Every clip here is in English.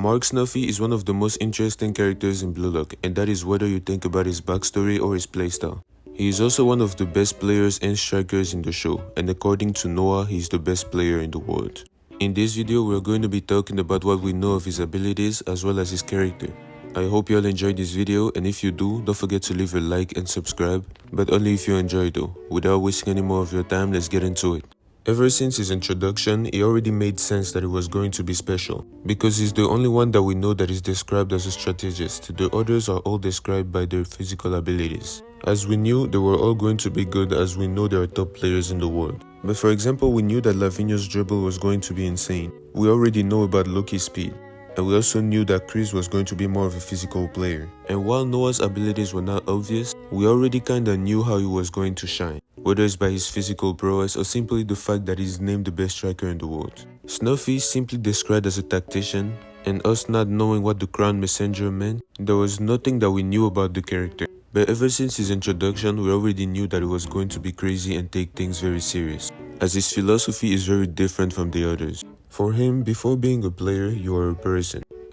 Marc Snuffy is one of the most interesting characters in Blue Lock, and that is whether you think about his backstory or his playstyle. He is also one of the best players and strikers in the show, and according to Noah, he is the best player in the world. In this video, we are going to be talking about what we know of his abilities as well as his character. I hope you all enjoyed this video, and if you do, don't forget to leave a like and subscribe, but only if you enjoy though. Without wasting any more of your time, let's get into it. Ever since his introduction, it already made sense that he was going to be special, because he's the only one that we know that is described as a strategist. The others are all described by their physical abilities. As we knew, they were all going to be good, as we know they are top players in the world. But for example, we knew that Lavinho's dribble was going to be insane. We already know about Loki's speed. And we also knew that Chris was going to be more of a physical player. And while Noah's abilities were not obvious, we already kinda knew how he was going to shine, whether it's by his physical prowess or simply the fact that he's named the best striker in the world. Snuffy simply described as a tactician, and us not knowing what the crown messenger meant, there was nothing that we knew about the character. But ever since his introduction, we already knew that he was going to be crazy and take things very serious, as his philosophy is very different from the others. For him, before being a player, you are a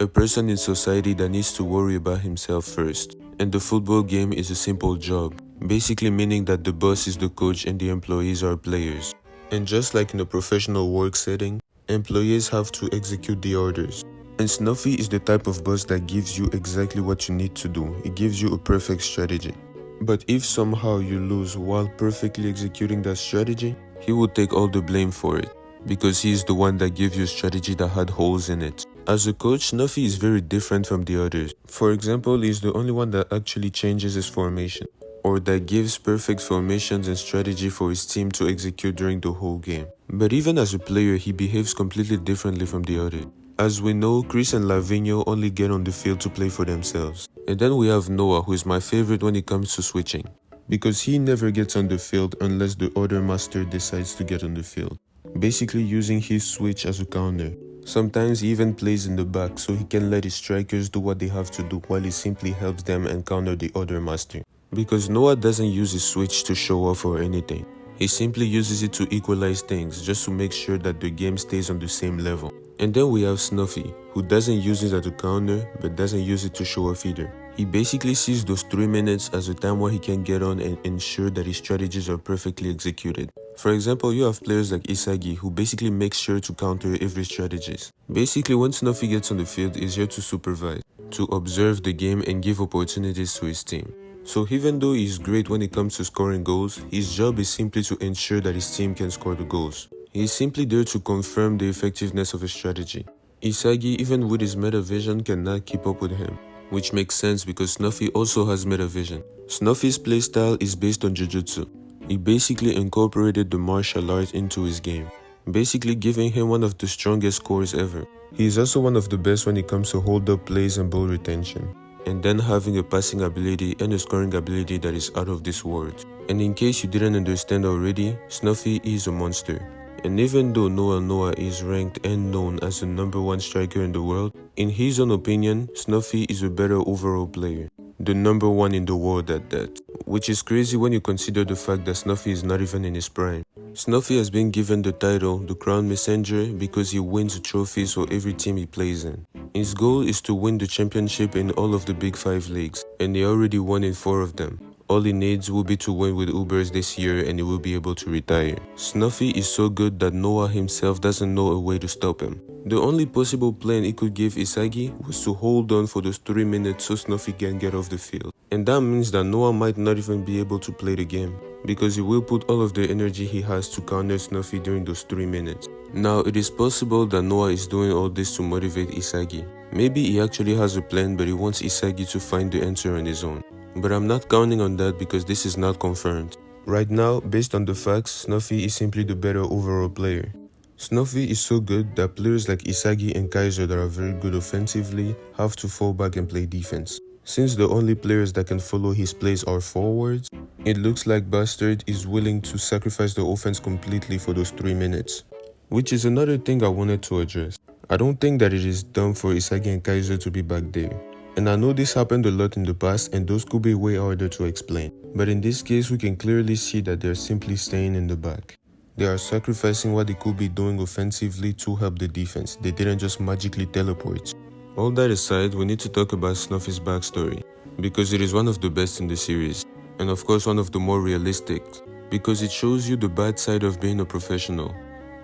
person in society that needs to worry about himself first. And the football game is a simple job, basically meaning that the boss is the coach and the employees are players. And just like in a professional work setting, employees have to execute the orders. And Snuffy is the type of boss that gives you exactly what you need to do. It gives you a perfect strategy. But if somehow you lose while perfectly executing that strategy, he will take all the blame for it, because he is the one that gave you a strategy that had holes in it. As a coach, Snuffy is very different from the others. For example, he is the only one that actually changes his formation, or that gives perfect formations and strategy for his team to execute during the whole game. But even as a player, he behaves completely differently from the others. As we know, Chris and Lavinho only get on the field to play for themselves. And then we have Noah, who is my favorite when it comes to switching, because he never gets on the field unless the other master decides to get on the field, basically using his switch as a counter. Sometimes he even plays in the back so he can let his strikers do what they have to do while he simply helps them and counter the other master. Because Noah doesn't use his switch to show off or anything. He simply uses it to equalize things, just to make sure that the game stays on the same level. And then we have Snuffy, who doesn't use it as a counter, but doesn't use it to show off either. He basically sees those 3 minutes as a time where he can get on and ensure that his strategies are perfectly executed. For example, you have players like Isagi, who basically makes sure to counter every strategist. Basically, when Snuffy gets on the field, he's here to supervise, to observe the game and give opportunities to his team. So even though he's great when it comes to scoring goals, his job is simply to ensure that his team can score the goals. He is simply there to confirm the effectiveness of his strategy. Isagi, even with his meta vision, cannot keep up with him, which makes sense because Snuffy also has meta vision. Snuffy's playstyle is based on Jujutsu. He basically incorporated the martial art into his game, basically giving him one of the strongest cores ever. He is also one of the best when it comes to hold-up plays and ball retention, and then having a passing ability and a scoring ability that is out of this world. And in case you didn't understand already, Snuffy is a monster. And even though Noah is ranked and known as the #1 striker in the world, in his own opinion, Snuffy is a better overall player. The #1 in the world at that. Which is crazy when you consider the fact that Snuffy is not even in his prime. Snuffy has been given the title, the Crown Messenger, because he wins trophies for every team he plays in. His goal is to win the championship in all of the big 5 leagues, and he already won in 4 of them. All he needs will be to win with Ubers this year and he will be able to retire. Snuffy is so good that Noah himself doesn't know a way to stop him. The only possible plan he could give Isagi was to hold on for those 3 minutes so Snuffy can get off the field. And that means that Noah might not even be able to play the game, because he will put all of the energy he has to counter Snuffy during those 3 minutes. Now, it is possible that Noah is doing all this to motivate Isagi. Maybe he actually has a plan, but he wants Isagi to find the answer on his own. But I'm not counting on that because this is not confirmed. Right now, based on the facts, Snuffy is simply the better overall player. Snuffy is so good that players like Isagi and Kaiser that are very good offensively have to fall back and play defense. Since the only players that can follow his plays are forwards, it looks like Bastard is willing to sacrifice the offense completely for those 3 minutes. Which is another thing I wanted to address. I don't think that it is dumb for Isagi and Kaiser to be back there. And I know this happened a lot in the past and those could be way harder to explain. But in this case, we can clearly see that they're simply staying in the back. They are sacrificing what they could be doing offensively to help the defense. They didn't just magically teleport. All that aside, we need to talk about Snuffy's backstory, because it is one of the best in the series, and of course one of the more realistic, because it shows you the bad side of being a professional.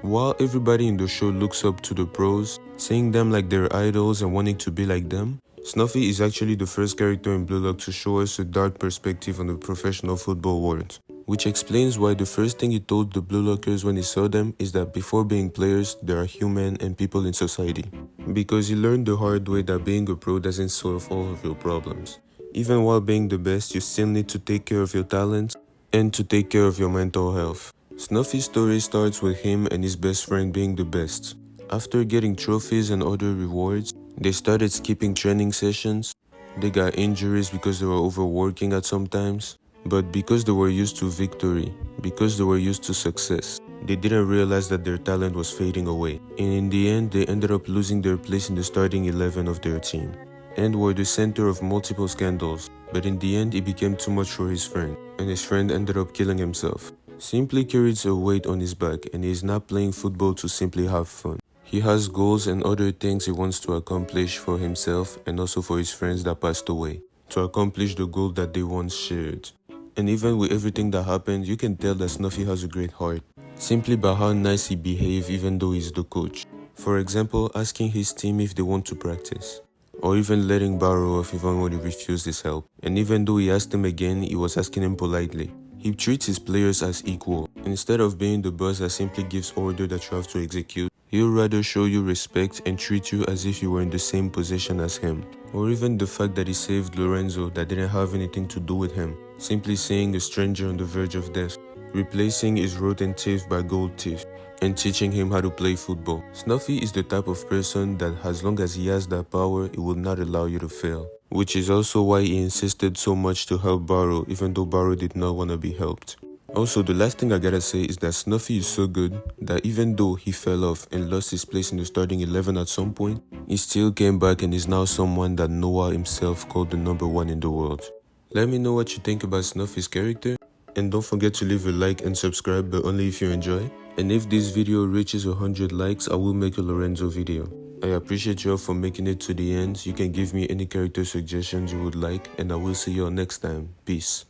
While everybody in the show looks up to the pros, seeing them like their idols and wanting to be like them, Snuffy is actually the first character in Blue Lock to show us a dark perspective on the professional football world, which explains why the first thing he told the Blue Lockers when he saw them is that before being players, there are human and people in society. Because he learned the hard way that being a pro doesn't solve all of your problems. Even while being the best, you still need to take care of your talents and to take care of your mental health. Snuffy's story starts with him and his best friend being the best. After getting trophies and other rewards, they started skipping training sessions. They got injuries because they were overworking at some times. But because they were used to victory, because they were used to success, they didn't realize that their talent was fading away. And in the end, they ended up losing their place in the starting 11 of their team, and were the center of multiple scandals. But in the end, it became too much for his friend, and his friend ended up killing himself. Simply carries a weight on his back, and he is not playing football to simply have fun. He has goals and other things he wants to accomplish for himself and also for his friends that passed away, to accomplish the goal that they once shared. And even with everything that happened, you can tell that Snuffy has a great heart, simply by how nice he behaves even though he's the coach. For example, asking his team if they want to practice, or even letting borrow off even when he refused his help. And even though he asked him again, he was asking him politely. He treats his players as equal. Instead of being the boss that simply gives order that you have to execute, he'll rather show you respect and treat you as if you were in the same position as him. Or even the fact that he saved Lorenzo that didn't have anything to do with him, simply seeing a stranger on the verge of death, replacing his rotten teeth by gold teeth, and teaching him how to play football. Snuffy is the type of person that as long as he has that power, he will not allow you to fail. Which is also why he insisted so much to help Barrow even though Barrow did not want to be helped. Also, the last thing I gotta say is that Snuffy is so good that even though he fell off and lost his place in the starting 11 at some point, he still came back and is now someone that Noah himself called the #1 in the world. Let me know what you think about Snuffy's character, and don't forget to leave a like and subscribe, but only if you enjoy. And if this video reaches 100 likes, I will make a Lorenzo video. I appreciate you all for making it to the end. You can give me any character suggestions you would like, and I will see you all next time. Peace.